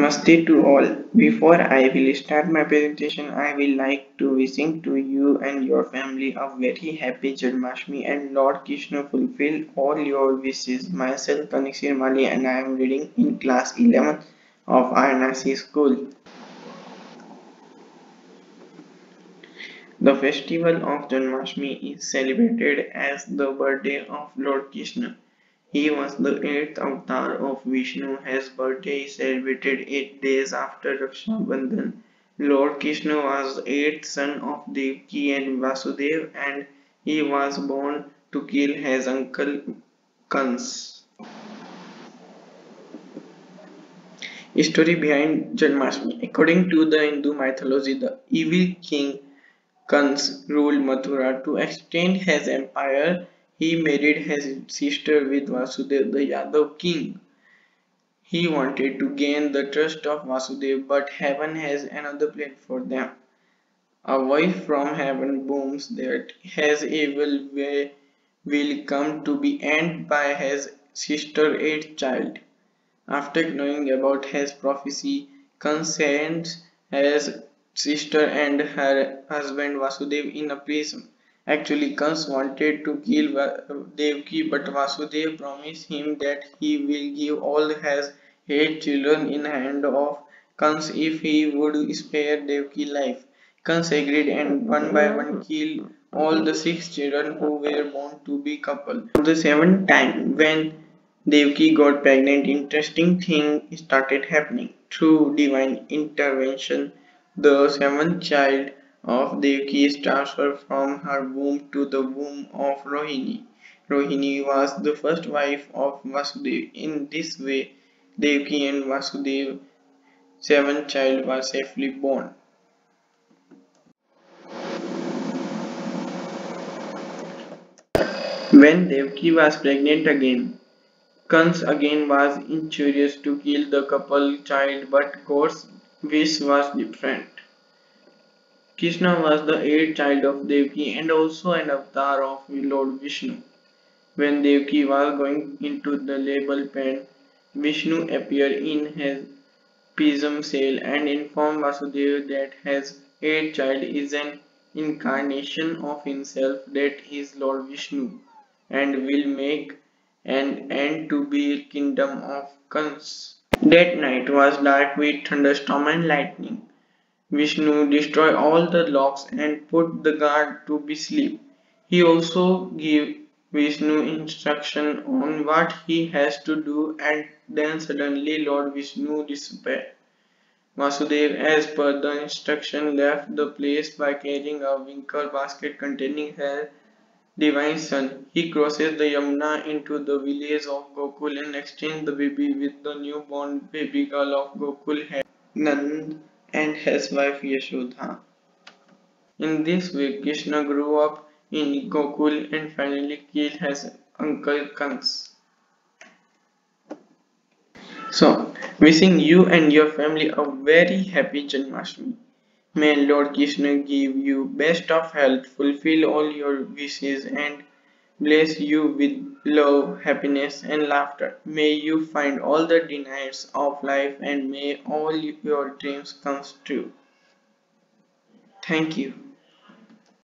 Namaste to all. Before I will start my presentation, I will like to wishing to you and your family a very happy Janmashtami and Lord Krishna fulfill all your wishes. Myself Tanik Mali and I am reading in class 11 of INRC school. The festival of Janmashtami is celebrated as the birthday of Lord Krishna. He was the eighth avatar of Vishnu. His birthday is celebrated 8 days after Raksha Bandhan. Lord Krishna was the eighth son of Devaki and Vasudev, and he was born to kill his uncle Kans. Story behind Janmashtami. According to the Hindu mythology, the evil king Kans ruled Mathura. To extend his empire, he married his sister with Vasudev, the Yadav king. He wanted to gain the trust of Vasudev, but heaven has another plan for them. A wife from heaven booms that his evil way will come to be ended by his sister's eighth child. After knowing about his prophecy, Kans sends his sister and her husband Vasudev in a prison. Actually, Kans wanted to kill Devaki, but Vasudev promised him that he will give all his 8 children in hand of Kans if he would spare Devaki's life. Kans agreed and one by one killed all the 6 children who were born to be couple. For the seventh time, when Devaki got pregnant, interesting thing started happening. Through divine intervention, the seventh child of Devaki is transferred from her womb to the womb of Rohini. Rohini was the first wife of Vasudev. In this way, Devaki and Vasudev's seventh child was safely born. When Devaki was pregnant again, Kans again was injurious to kill the couple child, but God's wish was different. Krishna was the eighth child of Devaki and also an avatar of Lord Vishnu. When Devaki was going into the labor pen, Vishnu appeared in his pisum cell and informed Vasudeva that his eighth child is an incarnation of himself, that is Lord Vishnu, and will make an end to the kingdom of Kans. That night was dark with thunderstorm and lightning. Vishnu destroyed all the locks and put the guard to be asleep. He also gave Vishnu instruction on what he has to do, and then suddenly Lord Vishnu disappeared. Vasudev, as per the instruction, left the place by carrying a wicker basket containing his divine son. He crosses the Yamuna into the village of Gokul and exchanges the baby with the newborn baby girl of Gokul, Nand, and his wife Yashodha. In this way, Krishna grew up in Gokul and finally killed his uncle Kans. So, wishing you and your family a very happy Janmashtami. May Lord Krishna give you best of health, fulfill all your wishes, and bless you with love, happiness, and laughter. May you find all the desires of life, and may all your dreams come true. Thank you.